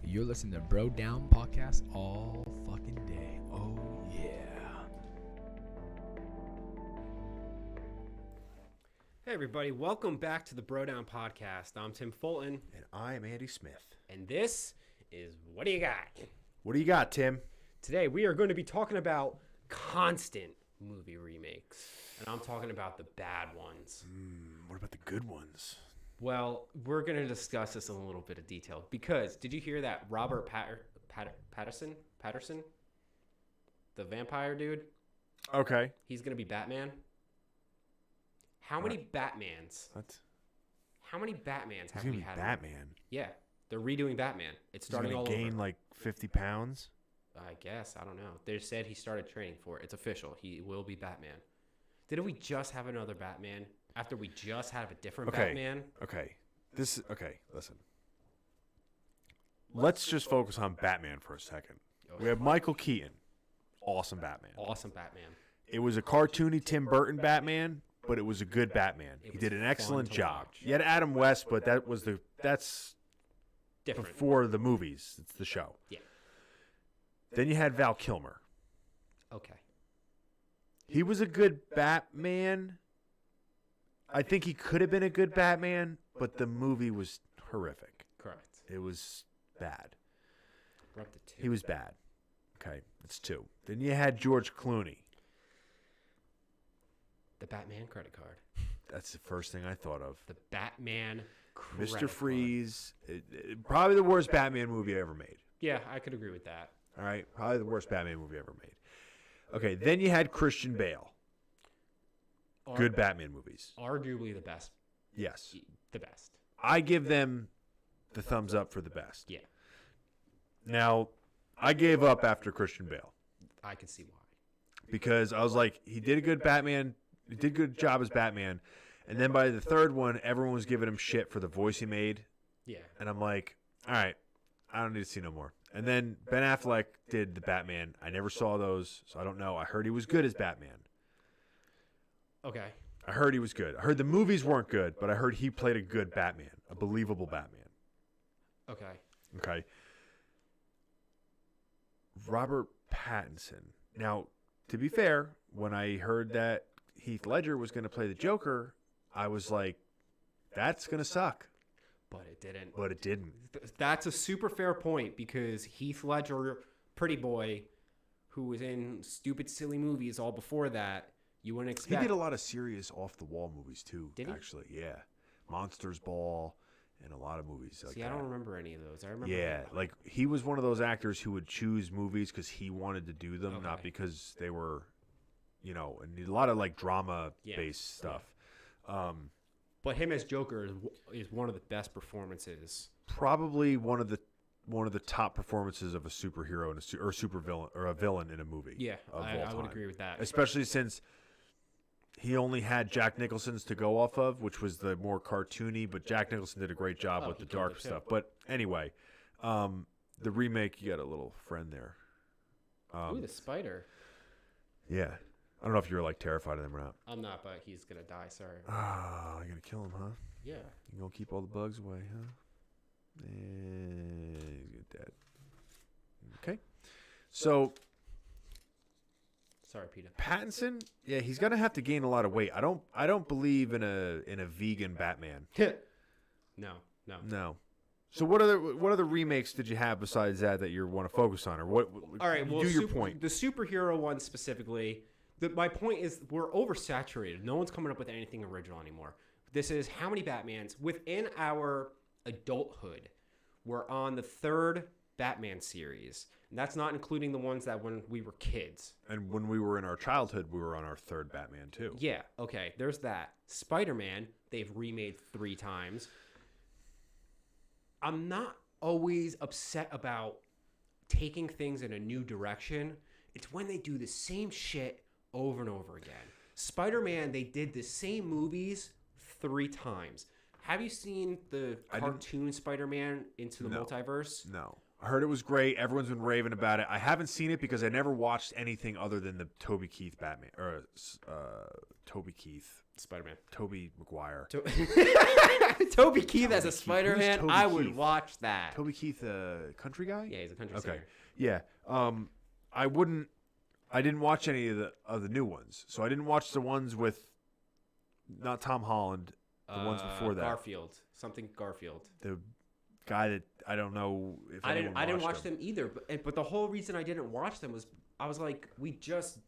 You're listening to Bro Down Podcast all fucking day. Oh, yeah. Hey, everybody. Welcome back to the Bro Down Podcast. I'm Tim Fulton. And I'm Andy Smith. And this is What Do You Got? What do you got, Tim? Today, we are going to be talking about constant movie remakes. And I'm talking about the bad ones. What about the good ones? Well, we're going to discuss this in a little bit of detail. Because, did you hear that Robert Patterson? The vampire dude? Okay. He's going to be Batman? How many Batmans? What? How many Batmans have He's we gonna had? be Batman. Yeah. They're redoing Batman. It's starting all He's gonna gain over. like 50 pounds. I guess. I don't know. They said he started training for it. It's official. He will be Batman. Didn't we just have another Batman after we just had a different Batman? Okay. Listen. Let's just focus on Batman for a second. We have Michael Keaton. Awesome Batman. Awesome Batman. It was a cartoony Tim Burton Batman, but it was a good Batman. He was did an fun excellent to job. watch. You had Adam West, but that's Different. before the movies. It's the show. Yeah. Then you had Val Kilmer. Okay. He was a good Batman. I think he could have been a good Batman, but the movie was horrific. Correct. It was bad. We're up to two. He was bad. Okay, that's two. Then you had George Clooney. The Batman credit card. That's the first thing I thought of. The Batman credit Mr. card. Freeze. Probably the worst Batman movie ever made. Yeah, I could agree with that. All right? Probably the worst Batman movie ever made. Okay, then you had Christian Bale. Good Batman movies. Arguably the best. Yes. The best. I give them the thumbs up for the best. Yeah. Now, I gave up after Christian Bale I can see why. because I was like, he did a good Batman. He did a good job as Batman. And then by the third one, everyone was giving him shit for the voice he made. Yeah. And I'm like, all right, I don't need to see no more. And then Ben Affleck did the Batman. I never saw those, so I don't know. I heard he was good as Batman. Okay. I heard he was good. I heard the movies weren't good, but I heard he played a good Batman, a believable Batman. Okay. Okay. Robert Pattinson. Now, to be fair, when I heard that Heath Ledger was going to play the Joker, I was like, that's going to suck. But it didn't. But it didn't. That's a super fair point because Heath Ledger, Pretty Boy, who was in stupid, silly movies all before that, you wouldn't He expect. did a lot of serious off-the-wall movies, too, Did he? actually. Yeah. Monsters Ball and a lot of movies like See, that. I don't remember any of those. I remember. Yeah, like he was one of those actors who would choose movies because he wanted to do them, not Okay. because they were, and a lot of like drama-based stuff. But him as Joker is one of the best performances. Probably one of the top performances of a superhero and or super villain or a villain in a movie. Yeah, of I all would time. agree with that. Especially since he only had Jack Nicholson's to go off of, which was the more cartoony. But Jack Nicholson did a great job with he the killed dark it, too. stuff. But anyway, the remake, you got a little friend there. Ooh, the spider. Yeah. I don't know if you're like terrified of them or not. I'm not, but he's gonna die. Sorry. Ah, you're gonna kill him, huh? Yeah. You gonna keep all the bugs away, huh? And he's dead. Okay. So Sorry, Peter. Pattinson, yeah, he's gonna have to gain a lot of weight. I don't believe in a vegan Batman. No. No. So what other remakes did you have besides that you want to focus on, or what? All right. Well, do your point. The superhero one specifically. My point is we're oversaturated. No one's coming up with anything original anymore. This is how many Batmans within our adulthood. We're on the third Batman series, and that's not including the ones that when we were kids. And when we were in our childhood, we were on our third Batman too. Yeah. Okay. There's that. Spider-Man. They've remade 3 times. I'm not always upset about taking things in a new direction. It's when they do the same shit over and over again. Spider-Man, they did the same movies 3 times. Have you seen the cartoon Spider-Man Into the Multiverse? No. I heard it was great. Everyone's been raving about it. I haven't seen it because I never watched anything other than the Toby Keith Batman or Toby Keith Spider-Man. Toby Maguire. Toby Keith as a Keith. Spider-Man. Who's Toby I would Keith? watch that. Toby Keith, country guy. Yeah, he's a country Okay. singer. Yeah. I didn't watch any of the new ones. So I didn't watch the ones with not Tom Holland, the ones before that. Garfield. Something Garfield. The guy that I don't know if I anyone didn't watch watched him. them either, but the whole reason I didn't watch them was I was like, we just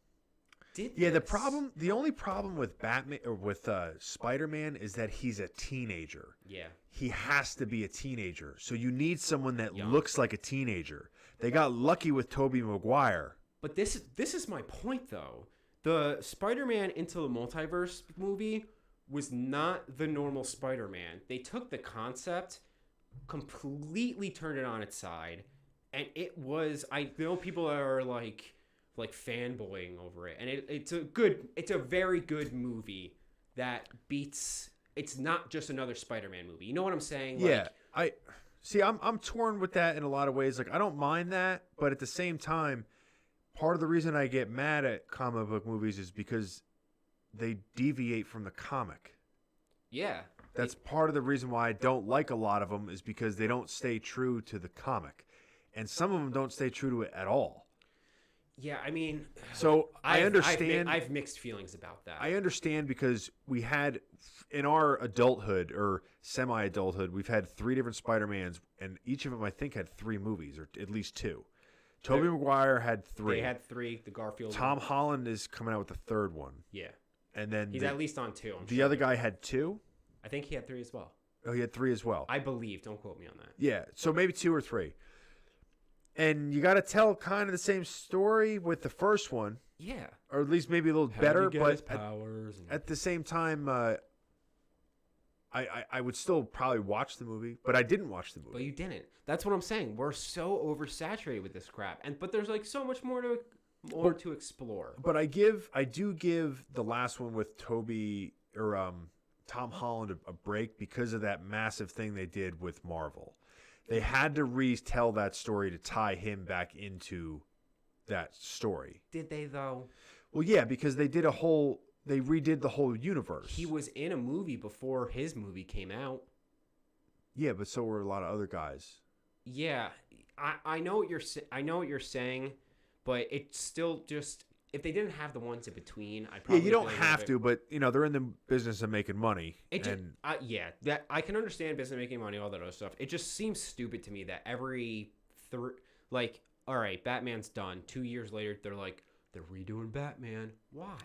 did Yeah, this. the only problem with Batman or with Spider-Man is that he's a teenager. Yeah. He has to be a teenager. So you need someone that Young. looks like a teenager. They got lucky with Tobey Maguire. But this is my point though. The Spider-Man Into the Multiverse movie was not the normal Spider-Man. They took the concept, completely turned it on its side, and it was, I know people are like fanboying over it, and it's a very good movie that beats, it's not just another Spider-Man movie. You know what I'm saying? Yeah, I'm torn with that in a lot of ways. Like, I don't mind that, but at the same time, part of the reason I get mad at comic book movies is because they deviate from the comic. Yeah. That's part of the reason why I don't like a lot of them, is because they don't stay true to the comic. And some of them don't stay true to it at all. Yeah, I mean, so I understand. I've mixed feelings about that. I understand because we had, in our adulthood or semi-adulthood, we've had 3 different Spider-Mans, and each of them, I think, had 3 movies, or at least 2. Tobey Maguire had 3. They had 3. The Garfield. Tom Holland is coming out with the 3rd one. Yeah. And then He's at least on 2. The other guy had 2? I think he had 3 as well. Oh, he had 3 as well. I believe. Don't quote me on that. Yeah, so maybe 2 or 3. And you got to tell kind of the same story with the first one. Yeah. Or at least maybe a little better, but powers at the same time, I would still probably watch the movie, but I didn't watch the movie. But you didn't. That's what I'm saying. We're so oversaturated with this crap, but there's like so much more to explore. But I do give the last one with Toby or Tom Holland a break because of that massive thing they did with Marvel. They had to retell that story to tie him back into that story. Did they though? Well, yeah, because they redid the whole universe. He was in a movie before his movie came out. Yeah, but so were a lot of other guys. Yeah, I know what you're saying, but it's still just, if they didn't have the ones in between, I probably you don't have to, but they're in the business of making money. That I can understand business making money, all that other stuff. It just seems stupid to me that every all right, Batman's done. 2 years later, they're redoing Batman. Why?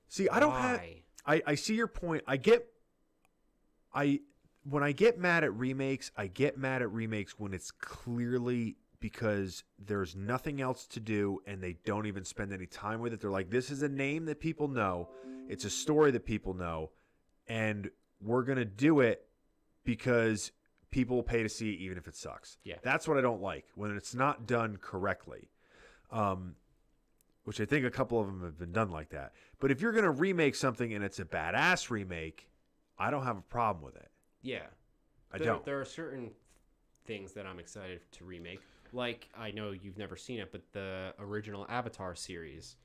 See, I don't have. I see your point. When I get mad at remakes, I get mad at remakes when it's clearly because there's nothing else to do and they don't even spend any time with it. They're like, this is a name that people know. It's a story that people know. And we're going to do it because people will pay to see it even if it sucks. Yeah. That's what I don't like, when it's not done correctly. Which I think a couple of them have been done like that. But if you're going to remake something and it's a badass remake, I don't have a problem with it. Yeah. I don't. There are certain things that I'm excited to remake. Like, I know you've never seen it, but the original Avatar series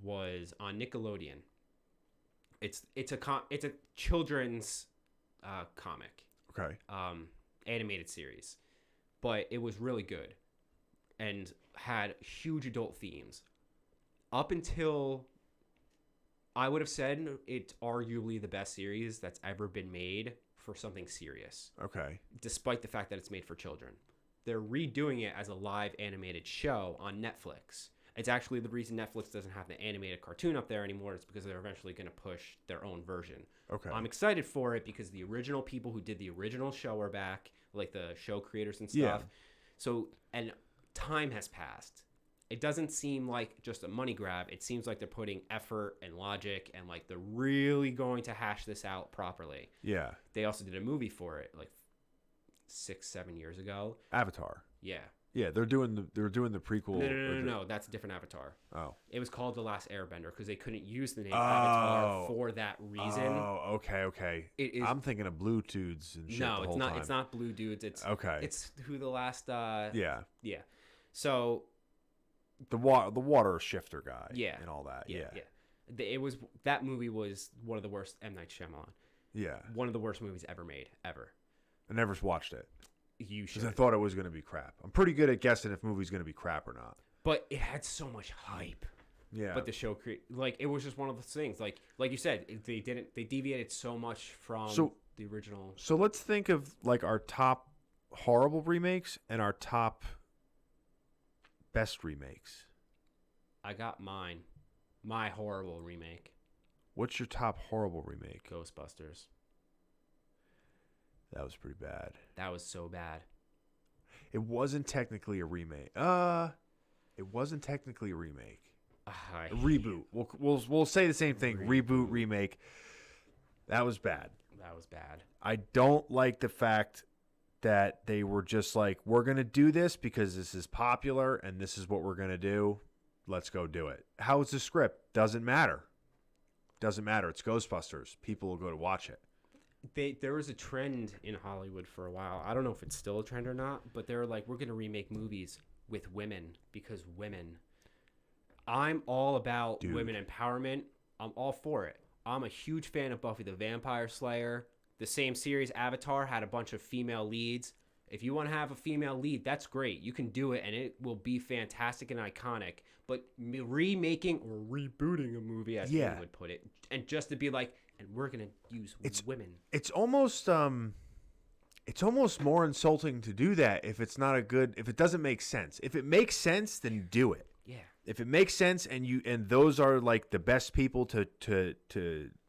was on Nickelodeon. It's a children's comic. Okay. Animated series. But it was really good and had huge adult themes. Up until, I would have said, it's arguably the best series that's ever been made for something serious. Okay. Despite the fact that it's made for children. They're redoing it as a live animated show on Netflix. It's actually the reason Netflix doesn't have the animated cartoon up there anymore. It's because they're eventually going to push their own version. Okay. I'm excited for it because the original people who did the original show are back, like the show creators and stuff. Yeah. So, and time has passed. It doesn't seem like just a money grab. It seems like they're putting effort and logic and like they're really going to hash this out properly. Yeah. They also did a movie for it like 6-7 years ago. Avatar. Yeah. Yeah, they're doing the prequel. No. That's a different Avatar. Oh. It was called The Last Airbender because they couldn't use the name Avatar for that reason. Oh, okay. It is. I'm thinking of Blue Dudes and shit the whole time. It's not Blue Dudes. It's okay. It's who the last. Yeah. So. The water shifter guy. Yeah. And all that. Yeah. That movie was one of the worst M. Night Shyamalan. Yeah. One of the worst movies ever made, ever. I never watched it. You should. Because I thought it was going to be crap. I'm pretty good at guessing if a movie's going to be crap or not. But it had so much hype. Yeah. But the show, it was just one of those things. Like you said, they deviated so much from the original. So let's think of like our top horrible remakes and our top best remakes. I got mine. My horrible remake. What's your top horrible remake? Ghostbusters. That was pretty bad. That was so bad. It wasn't technically a remake. A reboot. We'll say the same thing. Reboot, remake. That was bad. I don't like the fact that they were just like, we're going to do this because this is popular and this is what we're going to do. Let's go do it. How is the script? Doesn't matter. It's Ghostbusters. People will go to watch it. There was a trend in Hollywood for a while. I don't know if it's still a trend or not, but they're like, we're going to remake movies with women because women. I'm all about women empowerment. I'm all for it. I'm a huge fan of Buffy the Vampire Slayer. The same series, Avatar, had a bunch of female leads. If you want to have a female lead, that's great. You can do it, and it will be fantastic and iconic. But remaking or rebooting a movie, as you would put it, and just to be like, and we're gonna use women. It's almost more insulting to do that if it's not if it doesn't make sense. If it makes sense, then do it. Yeah. If it makes sense and those are like the best people to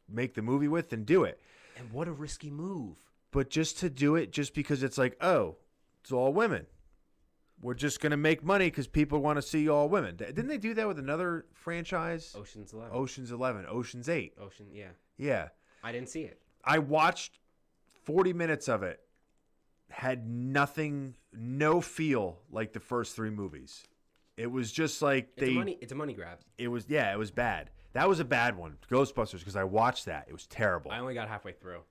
make the movie with, then do it. And what a risky move. But just to do it just because it's like, oh, it's all women. We're just going to make money because people want to see all women. Didn't they do that with another franchise? Ocean's 11. Ocean's 8. Yeah. Yeah. I didn't see it. I watched 40 minutes of it. Had no feel like the first three movies. It was just like it's a money grab. It was bad. That was a bad one. Ghostbusters, because I watched that. It was terrible. I only got halfway through.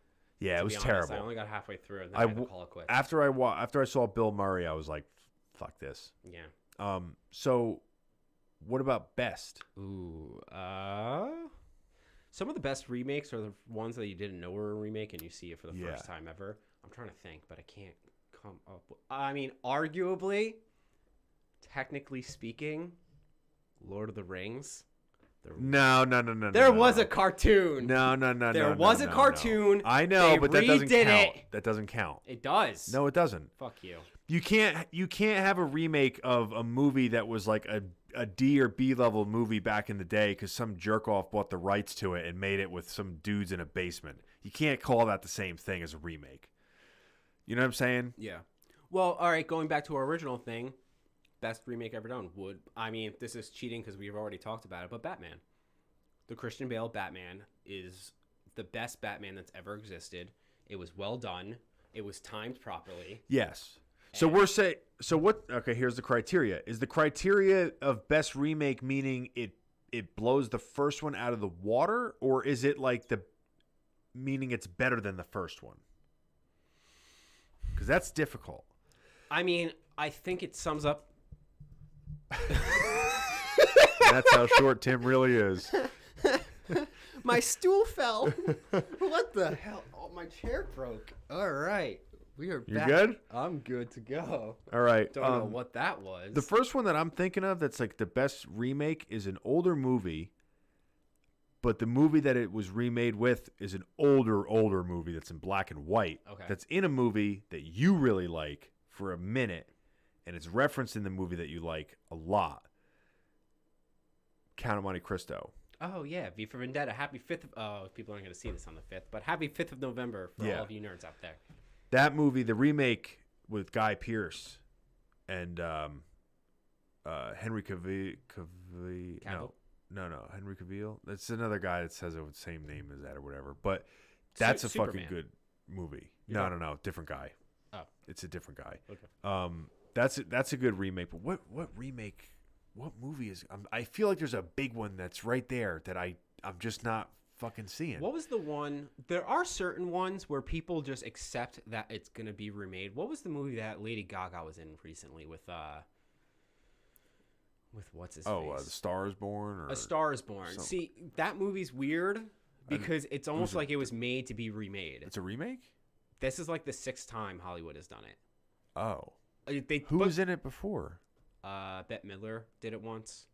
Yeah, it was terrible. I only got halfway through, and then I had to call it quits. After I saw Bill Murray, I was like, fuck this. Yeah. So what about best? Ooh. Some of the best remakes are the ones that you didn't know were a remake and you see it for the first time ever. I'm trying to think, but I can't come up with... I mean, arguably, technically speaking, Lord of the Rings... No. There was a cartoon. No. There was a cartoon. No. I know, but that doesn't count. That doesn't count. It does. No, it doesn't. Fuck you. You can't have a remake of a movie that was like a D or B level movie back in the day because some jerk off bought the rights to it and made it with some dudes in a basement. You can't call that the same thing as a remake. You know what I'm saying? Yeah. Well, all right. Going back to our original thing. Best remake ever done this is cheating because we've already talked about it, but Batman. The Christian Bale Batman is the best Batman that's ever existed. It was well done. It was timed properly. Yes. So here's the criteria. Is the criteria of best remake meaning it blows the first one out of the water, or is it like meaning it's better than the first one? Because that's difficult. I mean, I think it sums up. That's how short Tim really is. My stool fell. What the hell? Oh, my chair broke. All right. We are back. You good? I'm good to go. All right. Don't know what that was. The first one that I'm thinking of that's like the best remake is an older movie, but the movie that it was remade with is an older movie that's in black and white. Okay. That's in a movie that you really like for a minute, and it's referenced in the movie that you like a lot. Count of Monte Cristo. Oh, yeah. V for Vendetta. Happy 5th of... people aren't going to see this on the 5th, but happy 5th of November for all of you nerds out there. That movie, the remake with Guy Pearce and Henry Cavill. No, Henry Cavill. That's another guy that says the same name as that or whatever. But that's a Superman. fucking good movie. No, different guy. Oh. It's a different guy. Okay. That's a good remake. But what remake? What movie is? I feel like there's a big one that's right there that I'm just not fucking seeing. What was the one? There are certain ones where people just accept that it's gonna be remade. What was the movie that Lady Gaga was in recently with what's his face? The Star is Born. Or A Star is Born. something. See, that movie's weird because it's almost like it was made to be remade. It's a remake. This is like the 6th time Hollywood has done it. Oh, They who was in it before? Bette Midler did it once,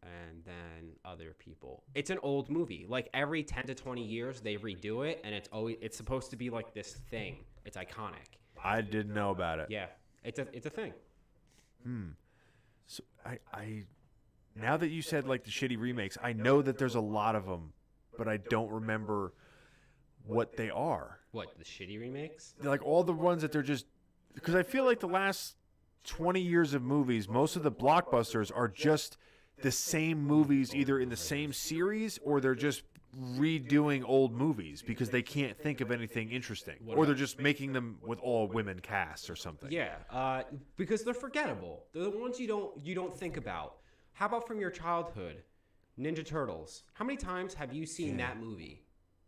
and then other people. It's an old movie. Like every 10 to 20 years, they redo it, and it's supposed to be like this thing. It's iconic. I didn't know about it. Yeah, it's a thing. So I now that you said like the shitty remakes, I know that there's a lot of them, but I don't remember what they are. What, the shitty remakes? They're like all the ones that they're just because I feel like the last 20 years of movies, most of the blockbusters are just the same movies, either in the same series or they're just redoing old movies because they can't think of anything interesting, or they're just making them with all women casts or something. Yeah, because they're forgettable. They're the ones you don't think about. How about from your childhood, Ninja Turtles? How many times have you seen that movie?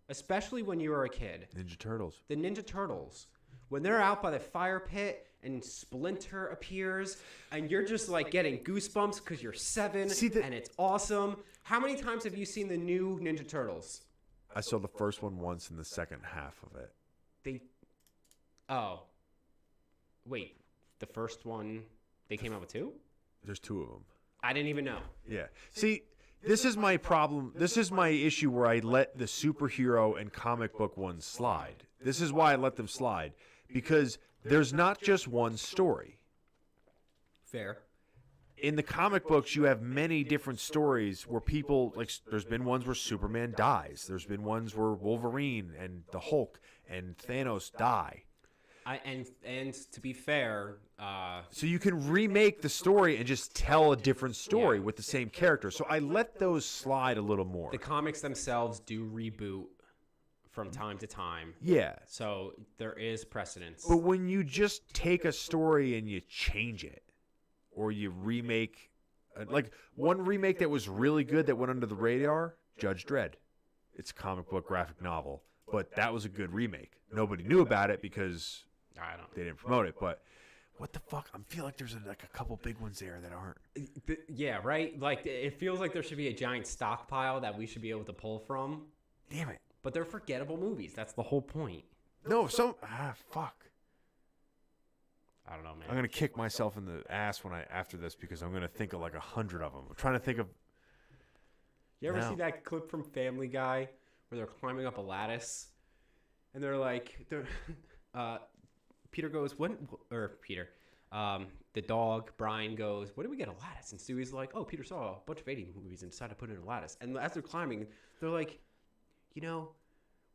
Especially when you were a kid. Ninja Turtles. The Ninja Turtles. When they're out by the fire pit and Splinter appears and you're just like getting goosebumps because you're 7 and it's awesome. How many times have you seen the new Ninja Turtles? I saw the first one once in the second half of it. Wait, the first one, they came out with 2? There's 2 of them. I didn't even know. Yeah. See, this is my problem. This is my issue where I let the superhero and comic book ones slide. This is why I let them slide. Because there's not just one story. Fair. In the comic books, you have many different stories where people, like, there's been ones where Superman dies. There's been ones where Wolverine and the Hulk and Thanos die. And to be fair, so you can remake the story and just tell a different story with the same character. So I let those slide a little more. the comics themselves do reboot from time to time. Yeah. So there is precedence. But when you just take a story and you change it, or you remake, like one remake that was really good that went under the radar, Judge Dredd. It's a comic book graphic novel, but that was a good remake. Nobody knew about it because they didn't promote it. But what the fuck? I feel like there's like a couple big ones there that aren't. Yeah, right? Like, it feels like there should be a giant stockpile that we should be able to pull from. Damn it. But they're forgettable movies. That's the whole point. No, fuck. I don't know, man. I'm gonna kick myself in the ass after this because I'm gonna think of like 100 of them. I'm trying to think of. You ever see that clip from Family Guy where they're climbing up a lattice, and they're like, Peter goes, the dog Brian goes, when did we get a lattice? And Stewie's like, oh, Peter saw a bunch of 80 movies and decided to put in a lattice. And as they're climbing, they're like, you know,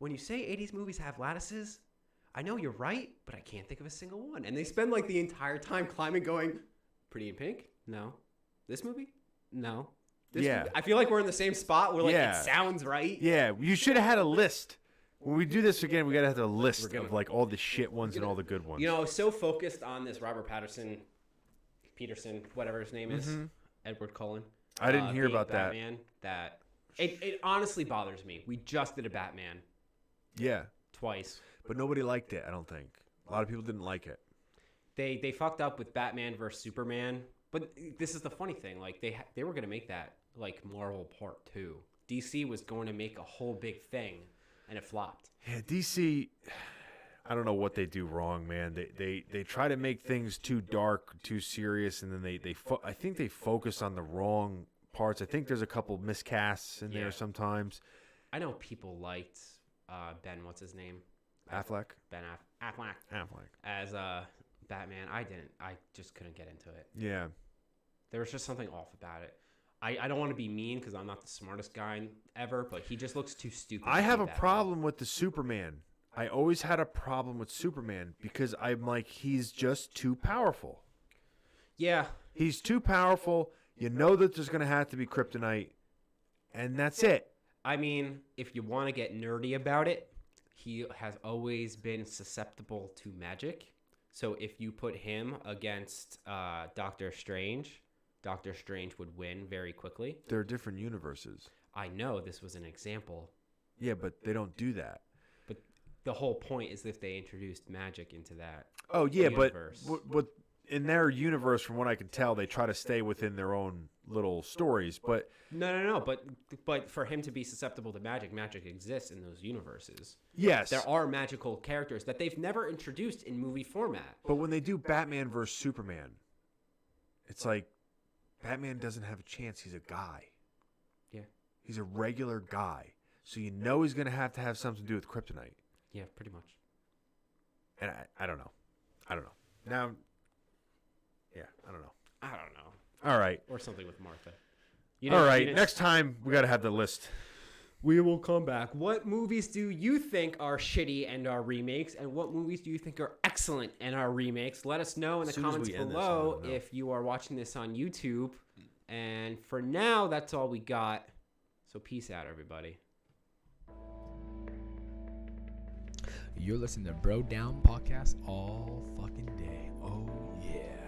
when you say 80s movies have lattices, I know you're right, but I can't think of a single one. And they spend like the entire time climbing going, Pretty in Pink? No. This movie? No. This movie? I feel like we're in the same spot where like it sounds right. Yeah, you should have had a list. When we do this again, we got to have a list of like all the shit ones and all the good ones. You know, I was so focused on this Robert Peterson, whatever his name is, Edward Cullen. I didn't hear about Batman, that it honestly bothers me. We just did a Batman. Yeah. Twice. But nobody liked it, I don't think. A lot of people didn't like it. They fucked up with Batman versus Superman. But this is the funny thing. Like, they were going to make that, like, Marvel Part 2. DC was going to make a whole big thing, and it flopped. Yeah, DC, I don't know what they do wrong, man. They try to make things too dark, too serious, and then I think they focus on the wrong parts. I think there's a couple miscasts in there sometimes. I know people liked Ben, what's his name? Affleck? Ben Affleck. As Batman. I didn't. I just couldn't get into it. Yeah. There was just something off about it. I don't want to be mean because I'm not the smartest guy ever, but he just looks too stupid. I have a problem with the Superman. I always had a problem with Superman because I'm like, he's just too powerful. Yeah. He's too powerful. You know that there's going to have to be kryptonite, and that's it. I mean, if you want to get nerdy about it, he has always been susceptible to magic. So if you put him against Doctor Strange would win very quickly. They're different universes. I know this was an example. Yeah, but they don't do that. But the whole point is if they introduced magic into that. Oh yeah, universe. but what in their universe, from what I can tell, they try to stay within their own little stories. But No. But for him to be susceptible to magic exists in those universes. yes, There are magical characters that they've never introduced in movie format. but when they do Batman versus Superman, it's like Batman doesn't have a chance. He's a guy. Yeah. He's a regular guy. So you know he's going to have something to do with kryptonite. Yeah, pretty much. And I don't know. Now, yeah, I don't know. I don't know. All right. Or something with Martha. All right. Next time, we got to have the list. We will come back. What movies do you think are shitty and are remakes? And what movies do you think are excellent and are remakes? Let us know in the As soon as comments we end this, below I know. if you are watching this on YouTube. And for now, that's all we got. So peace out, everybody. You're listening to Bro Down Podcast all fucking day. Oh, yeah.